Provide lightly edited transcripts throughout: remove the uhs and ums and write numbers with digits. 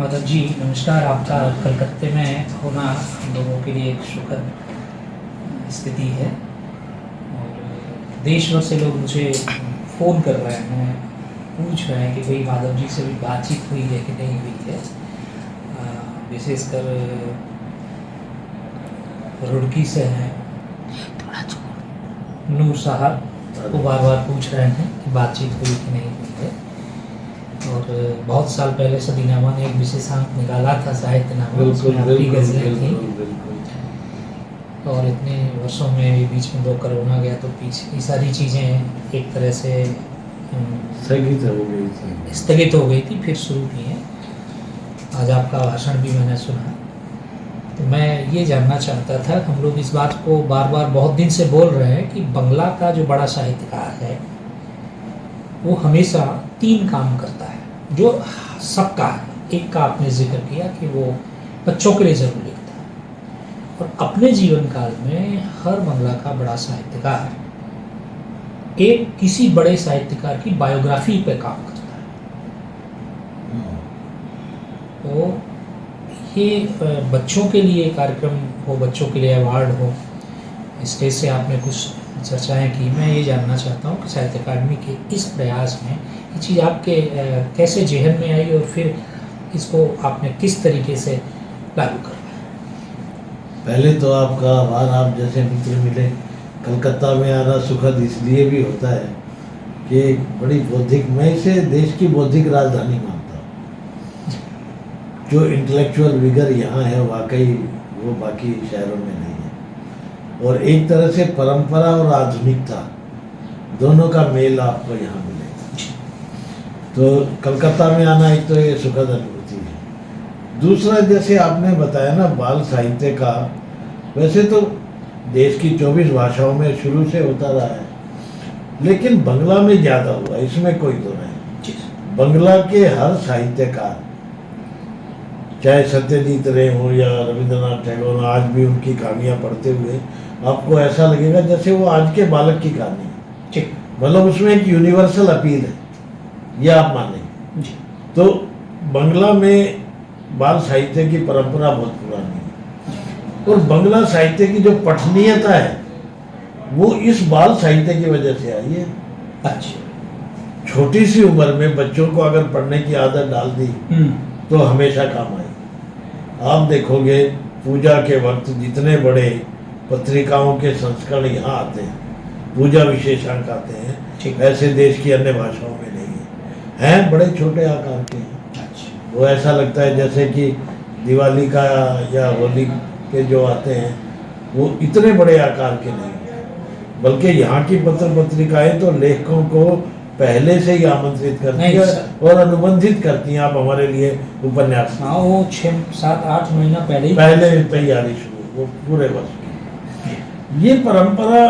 माधव जी नमस्कार। आपका कलकत्ते में होना हम लोगों के लिए एक सुखद स्थिति है और देश भर से लोग मुझे फ़ोन कर रहे हैं, पूछ रहे हैं कि भाई माधव जी से भी बातचीत हुई है कि नहीं हुई है। विशेषकर रुड़की से हैं नूर साहब, वो बार बार पूछ रहे हैं कि बातचीत हुई कि नहीं हुई है। और बहुत साल पहले सदीनामा ने एक विशेषांक निकाला था साहित्यनामा, उसमें आपकी गज़लें थी। और इतने वर्षों में बीच में 2 कोरोना गया तो पीछे ये सारी चीज़ें एक तरह से स्थगित हो गई थी, फिर शुरू की हैं। आज आपका भाषण भी मैंने सुना, तो मैं ये जानना चाहता था, हम लोग इस बात को बार बार बहुत दिन से बोल रहे हैं कि बंगला का जो बड़ा साहित्यकार है वो हमेशा 3 काम करता है जो सबका है। एक का आपने जिक्र किया कि वो बच्चों के लिए ज़रूर लिखता है, और अपने जीवन काल में हर बंगला का बड़ा साहित्यकार एक किसी बड़े साहित्यकार की बायोग्राफी पे काम करता है। तो ये बच्चों के लिए कार्यक्रम हो, बच्चों के लिए अवार्ड हो, स्टेज से आपने कुछ चर्चाएं की। मैं ये जानना चाहता हूँ कि साहित्य अकादमी के इस प्रयास में ये चीज़ आपके कैसे जेहन में आई और फिर इसको आपने किस तरीके से लागू करवाया। पहले तो आपका आभार। आप जैसे मित्र मिले। कलकत्ता में आना सुखद इसलिए भी होता है कि एक बड़ी बौद्धिक, मैं इसे देश की बौद्धिक राजधानी मानता हूँ। जो इंटेलेक्चुअल विगर यहाँ है वाकई वो बाकी शहरों में नहीं है, और एक तरह से परंपरा और आधुनिकता दोनों का मेल आपको यहाँ मिलेगा। तो कलकत्ता में आना एक तो ये सुखद अनुभूति है। दूसरा, जैसे आपने बताया ना बाल साहित्य का, वैसे तो देश की 24 भाषाओं में शुरू से होता रहा है, लेकिन बंगला में ज़्यादा हुआ, इसमें कोई दो नहीं। बंगला के हर साहित्यकार, चाहे सत्यजीत रे हो या रविंद्रनाथ टैगोर, आज भी उनकी कहानियाँ पढ़ते हुए आपको ऐसा लगेगा जैसे वो आज के बालक की कहानी है। मतलब उसमें एक यूनिवर्सल अपील है, ये आप मानेंगे। तो बंगला में बाल साहित्य की परंपरा बहुत पुरानी है, और बंगला साहित्य की जो पठनीयता है वो इस बाल साहित्य की वजह से आई है। अच्छा, छोटी सी उम्र में बच्चों को अगर पढ़ने की आदत डाल दी तो हमेशा काम आएगी। आप देखोगे पूजा के वक्त जितने बड़े पत्रिकाओं के संस्करण यहाँ आते हैं, पूजा विशेषांक आते हैं, ऐसे देश की अन्य भाषाओं में नहीं हैं, बड़े छोटे आकार के हैं। वो ऐसा लगता है जैसे कि दिवाली का या होली के जो आते हैं वो इतने बड़े आकार के नहीं हैं। बल्कि यहाँ की पत्र पत्रिकाएं तो लेखकों को पहले से ही आमंत्रित करती है और अनुबंधित करती हैं, आप हमारे लिए उपन्यास। हाँ, वो 6-7-8 महीना पहले तैयारी शुरू, वो पूरे वर्ष की। ये परंपरा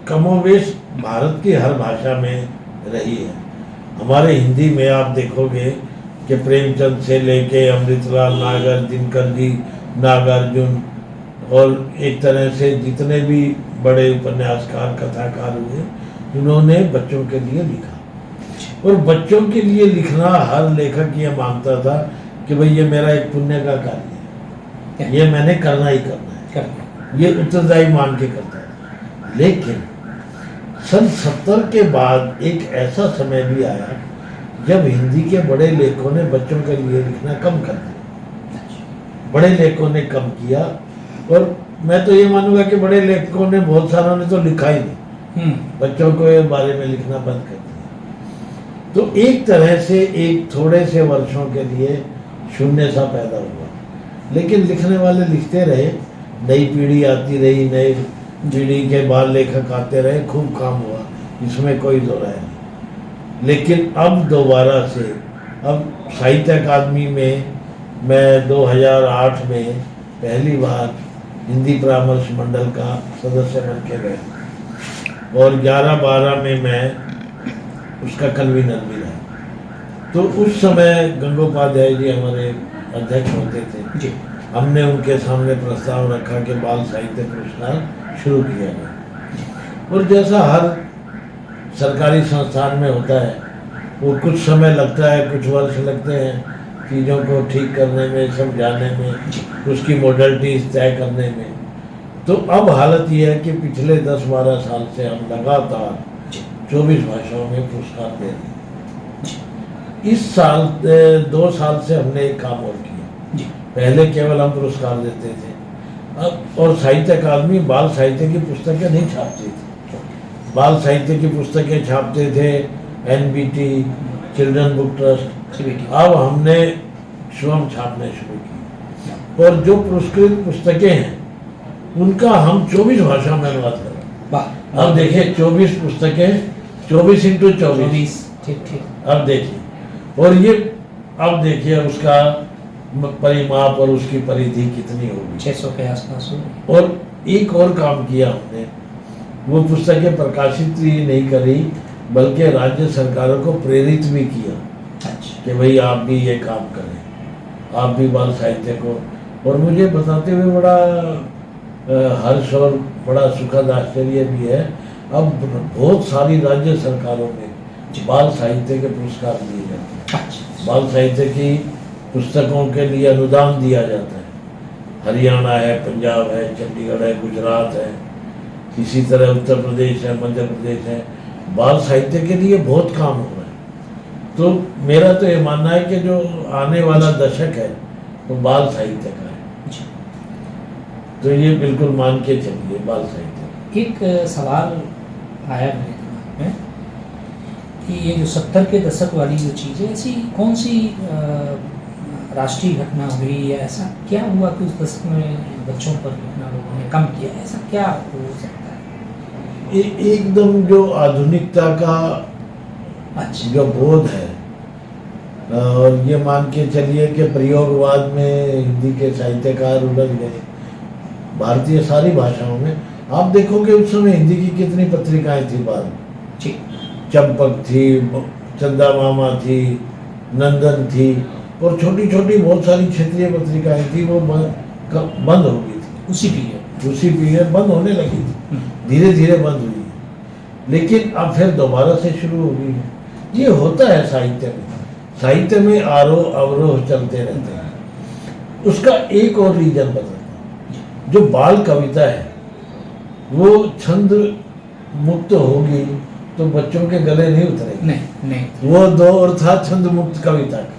कमोवेश भारत की हर भाषा में रही है। हमारे हिंदी में आप देखोगे कि प्रेमचंद से लेके अमृतलाल नागर, दिनकर जी, नागार्जुन, और एक तरह से जितने भी बड़े उपन्यासकार कथाकार हुए, उन्होंने बच्चों के लिए लिखा। और बच्चों के लिए लिखना हर लेखक ये मानता था कि भाई ये मेरा एक पुण्य का कार्य है, ये मैंने करना ही करना है, ये उत्तरदायी मान के करता है। लेकिन सन 70 के बाद एक ऐसा समय भी आया जब हिंदी के बड़े लेखकों ने बच्चों के लिए लिखना कम कर दिया। बड़े लेखकों ने कम किया, और मैं तो ये मानूंगा कि बड़े लेखकों ने, बहुत सारों ने तो लिखा ही नहीं, बच्चों के बारे में लिखना बंद कर दिया। तो एक तरह से एक थोड़े से वर्षों के लिए शून्य सा पैदा हुआ, लेकिन लिखने वाले लिखते रहे, नई पीढ़ी आती रही, नई पीढ़ी के बाल लेखक आते रहे, खूब काम हुआ, इसमें कोई दो राय नहीं। लेकिन अब दोबारा से, अब साहित्य अकादमी में मैं 2008 में पहली बार हिंदी परामर्श मंडल का सदस्य बन के गया, और 11-12 में मैं उसका कन्वीनर भी रहा। तो उस समय गंगोपाध्याय जी हमारे अध्यक्ष होते थे जी। हमने उनके सामने प्रस्ताव रखा कि बाल साहित्य पुरस्कार शुरू किया गया, और जैसा हर सरकारी संस्थान में होता है, वो कुछ समय लगता है, कुछ वर्ष लगते हैं, चीज़ों को ठीक करने में, समझाने में, उसकी मॉडलिटीज तय करने में। तो अब हालत ये है कि पिछले 10-12 साल से हम लगातार 24 भाषाओं में पुरस्कार दे रहे हैं। इस साल 2 साल से हमने एक काम और किया। पहले केवल हम पुरस्कार देते थे, अब और साहित्य अकादमी बाल साहित्य की पुस्तकें नहीं छापती थी। बाल साहित्य की पुस्तकें छापते थे NBT, चिल्ड्रन बुक ट्रस्ट। अब हमने स्वयं छापने शुरू की और जो पुरस्कृत पुस्तकें हैं उनका हम 24 भाषा में अनुवाद कर रहे हैं। अब देखिए 24 पुस्तकें, 24 × 24, ठीक। अब देखिए, और ये अब देखिए उसका परिमाप और उसकी परिधि कितनी होगी, 600 के आसपास होगी। और एक और काम किया हमने, वो पुस्तकें प्रकाशित ही नहीं करी बल्कि राज्य सरकारों को प्रेरित भी किया कि भाई आप भी ये काम करें, आप भी बाल साहित्य को। और मुझे बताते हुए बड़ा हर्ष और बड़ा सुखद आश्चर्य भी है, अब बहुत सारी राज्य सरकारों में बाल साहित्य के पुरस्कार दिए जाते हैं। बाल साहित्य की पुस्तकों के लिए अनुदान दिया जाता है। हरियाणा है, पंजाब है, चंडीगढ़ है, गुजरात है, इसी तरह उत्तर प्रदेश है, मध्य प्रदेश है। बाल साहित्य के लिए बहुत काम हो रहा है। तो मेरा तो ये मानना है कि जो आने वाला दशक है वो बाल साहित्य का है। तो ये बिल्कुल मान के चलिए बाल साहित्य। एक सवाल आया मेरे दिमाग में कि ये जो 70 के दशक वाली जो चीज़ है, ऐसी कौन सी राष्ट्रीय घटना हुई या ऐसा क्या हुआ कि उस दशक में बच्चों पर लिखना लोगों ने कम किया, ऐसा क्या हो सकता है? एकदम जो आधुनिकता का जो बोध है, और ये मान के चलिए कि प्रयोगवाद में हिंदी के साहित्यकार उलझ गए। भारतीय सारी भाषाओं में आप देखोगे उस समय हिंदी की कितनी पत्रिकाएं थी बाद में। चंपक थी, चंदा मामा थी, नंदन थी, और छोटी छोटी बहुत सारी क्षेत्रीय पत्रिकाएं थी, वो बंद हो गई थी। उसी पीरियड बंद होने लगी थी, धीरे धीरे बंद हुई है, लेकिन अब फिर दोबारा से शुरू हो गई है। ये होता है साहित्य में आरोह अवरोह चलते रहते हैं। उसका एक और रीजन बताता हूं, जो बाल कविता है वो छंद मुक्त होगी तो बच्चों के गले नहीं उतरेगी। नहीं। वो दौर था छंद मुक्त कविता का।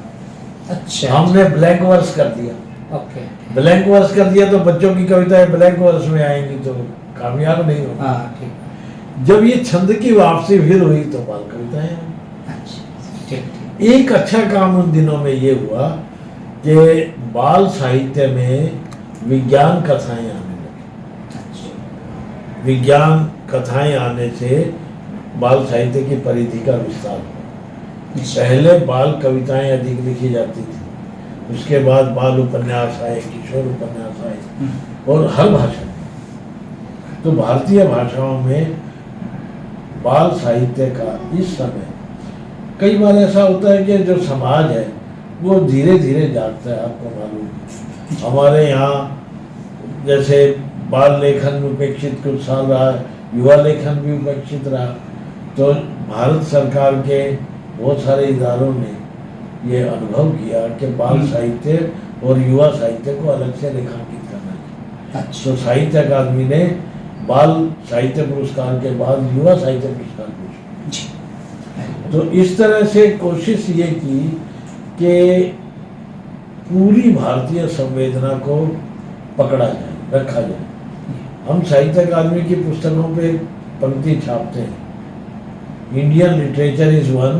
अच्छा, हमने ब्लैंक वर्स कर दिया। ओके, ब्लैंक वर्स कर दिया तो बच्चों की कविताएं ब्लैंक वर्स में आएंगी तो कामयाब नहीं होगी। हाँ, ठीक। जब ये छंद की वापसी फिर हुई तो बाल कविताएं। ठीक। एक अच्छा काम उन दिनों में ये हुआ कि बाल साहित्य में विज्ञान कथाएं आने लगी। विज्ञान कथाएं आने से बाल साहित्य की परिधि का विस्तार हुआ। पहले बाल कविताएं अधिक लिखी जाती थी, उसके बाद बाल उपन्यास आए, किशोर उपन्यास आए, और हर भाषा में। तो भारतीय भाषाओं में बाल साहित्य का इस समय कई बार ऐसा होता है कि जो समाज है वो धीरे धीरे जागता है। आपको मालूम है हमारे यहाँ जैसे बाल लेखन उपेक्षित कुछ साल रहा, युवा लेखन भी उपेक्षित रहा, तो भारत सरकार के बहुत सारे इदारों ने ये अनुभव किया कि बाल साहित्य और युवा साहित्य को अलग से रेखांकित करना चाहिए। तो साहित्य अकादमी ने बाल साहित्य पुरस्कार के बाद युवा साहित्य पुरस्कार घोषित। तो इस तरह से कोशिश ये की कि पूरी भारतीय संवेदना को पकड़ा जाए, रखा जाए। हम साहित्य अकादमी की पुस्तकों पे पंक्ति छापते हैं, Indian literature is one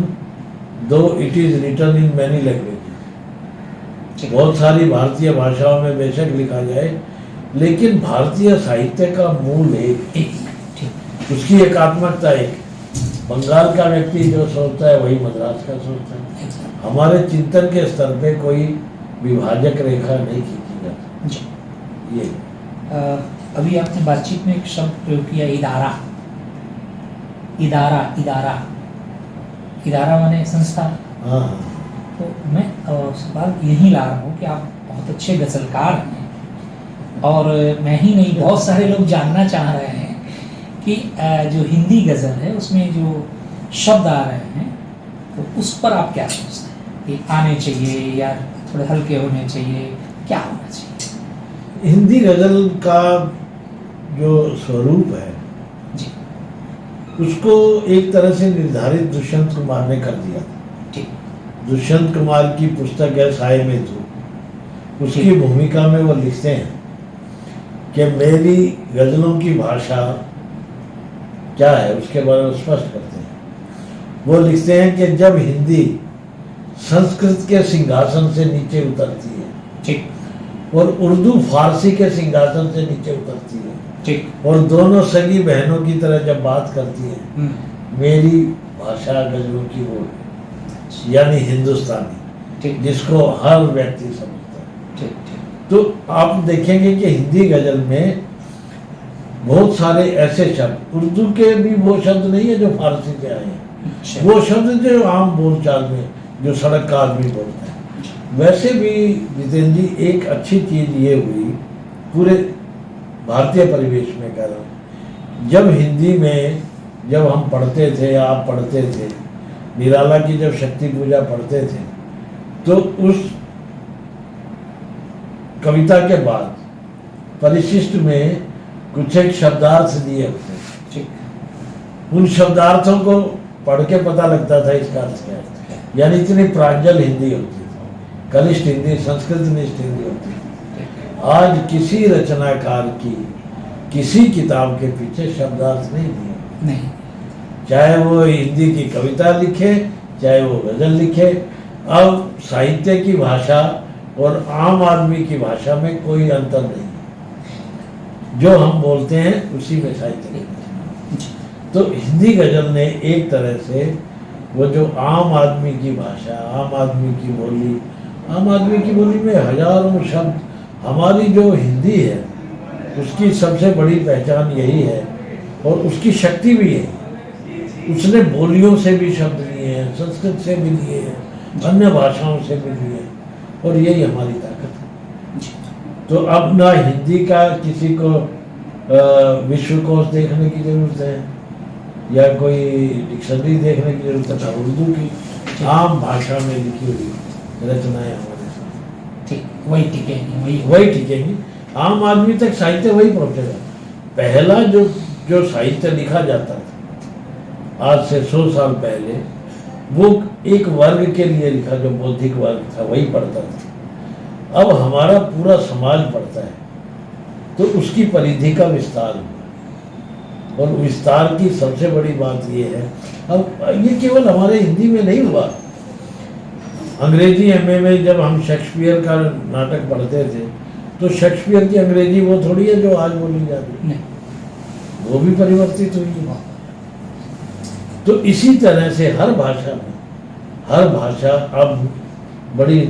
though it is written in many languages. बहुत सारी भारतीय भाषाओं में बेशक लिखा जाए, लेकिन भारतीय साहित्य का मूल एक, उसकी एकात्मकता एक। बंगाल का व्यक्ति जो सोचता है वही मद्रास का सोचता है। हमारे चिंतन के स्तर पे कोई विभाजक रेखा नहीं खींची जाती। ये अभी आपने बातचीत में एक शब्द प्रयोग किया, इदारा। इदारा माने संस्था। हाँ। तो मैं सवाल यही ला रहा हूँ कि आप बहुत अच्छे गजलकार हैं, और मैं ही नहीं बहुत सारे लोग जानना चाह रहे हैं कि जो हिंदी गज़ल है उसमें जो शब्द आ रहे हैं तो उस पर आप क्या सोचते हैं कि आने चाहिए, या थोड़े हल्के होने चाहिए, क्या होना चाहिए? हिंदी गजल का जो स्वरूप है जी उसको एक तरह से निर्धारित दुष्यंत कुमार ने कर दिया। ठीक। दुष्यंत कुमार की पुस्तक है साए में तू, उसकी भूमिका में वो लिखते हैं कि मेरी गजलों की भाषा क्या है, उसके बारे में स्पष्ट करते हैं। वो लिखते हैं कि जब हिंदी संस्कृत के सिंहासन से नीचे उतरती है, ठीक और उर्दू फारसी के सिंहासन से नीचे उतरती है, ठीक। और दोनों सगी बहनों की तरह जब बात करती है, मेरी भाषा गजलों की वो है, यानी हिंदुस्तानी, ठीक जिसको हर व्यक्ति समझता है। ठीक ठीक। तो आप देखेंगे कि हिंदी गजल में बहुत सारे ऐसे शब्द, उर्दू के भी वो शब्द नहीं है जो फारसी से आए हैं, अच्छा। वो शब्द जो आम बोलचाल में जो सड़क का आदमी बोलता है। वैसे भी जितेंद्र जी एक अच्छी चीज ये हुई पूरे भारतीय परिवेश में, कह रहा हूँ, जब हिंदी में जब हम पढ़ते थे, आप पढ़ते थे, निराला की जब शक्ति पूजा पढ़ते थे, तो उस कविता के बाद परिशिष्ट में कुछ एक शब्दार्थ दिए होते थे। ठीक। उन शब्दार्थों को पढ़ के पता लगता था इसका अर्थ क्या है, यानी इतनी प्रांजल हिंदी होती थी, कनिष्ठ हिंदी, संस्कृतनिष्ठ हिंदी होती थी। आज किसी रचनाकार की किसी किताब के पीछे शब्दार्थ नहीं दिए, नहीं, चाहे वो हिंदी की कविता लिखे, चाहे वो गजल लिखे। अब साहित्य की भाषा और आम आदमी की भाषा में कोई अंतर नहीं है, जो हम बोलते हैं उसी में साहित्य की भाषा। तो हिंदी गजल ने एक तरह से वो जो आम आदमी की भाषा, आम आदमी की बोली, आम आदमी की बोली में हजारों शब्द, हमारी जो हिंदी है उसकी सबसे बड़ी पहचान यही है, और उसकी शक्ति भी है, उसने बोलियों से भी शब्द लिए हैं, संस्कृत से भी लिए हैं, अन्य भाषाओं से भी लिए हैं, और यही हमारी ताकत है। तो अब ना हिंदी का किसी को विश्वकोश देखने की जरूरत है, या कोई डिक्शनरी देखने की जरूरत है, उर्दू की आम भाषा में लिखी हुई रचनाएं हमारे साथ ठीक, वही टिकेंगी, वही टिकेंगी। आम आदमी तक साहित्य वही पहुंचेगा। पहला जो साहित्य लिखा जाता था आज से 100 साल पहले, वो एक वर्ग के लिए लिखा, जो बौद्धिक वर्ग था वही पढ़ता था। अब हमारा पूरा समाज पढ़ता है, तो उसकी परिधि का विस्तार हुआ, और विस्तार की सबसे बड़ी बात ये है, अब ये केवल हमारे हिंदी में नहीं हुआ, अंग्रेजी एमए में जब हम शेक्सपियर का नाटक पढ़ते थे, तो शेक्सपियर की अंग्रेजी वो थोड़ी है जो आज बोली जाती है, वो भी परिवर्तित हुई है। तो इसी तरह से हर भाषा में, हर भाषा अब बड़ी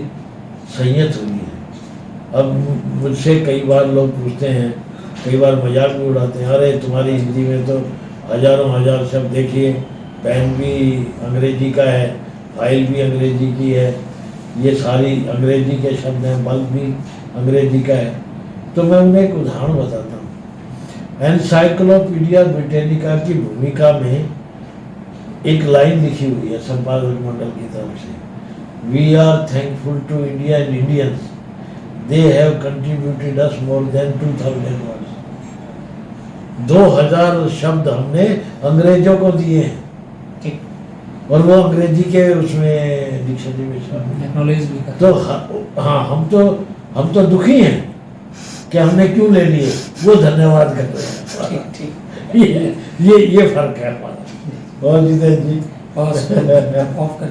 संयत हुई है। अब मुझसे कई बार लोग पूछते हैं, कई बार मजाक भी उड़ाते हैं, अरे तुम्हारी हिंदी में तो हजारों हजार शब्द, देखिए पेन भी अंग्रेजी का है, फाइल भी अंग्रेजी की है, ये सारी अंग्रेजी के शब्द हैं, बल्ब भी अंग्रेजी का है। तो मैं उन्हें एक उदाहरण बताता हूँ। एनसाइक्लोपीडिया ब्रिटानिका की भूमिका में एक लाइन लिखी हुई है संपादक मंडल की तरफ से, we are thankful to India and Indians, they have contributed us more than 2000 words. 2000 शब्द हमने अंग्रेजों को दिए हैं, और वो अंग्रेजी के उसमें डिक्शनरी में एक्नॉलेज भी करते तो हाँ, हम तो दुखी हैं कि हमने क्यों ले लिए, वो धन्यवाद कर रहे हैं। ठीक, ये फर्क है हमारा। और जितेंद्र जी और ऑफ कर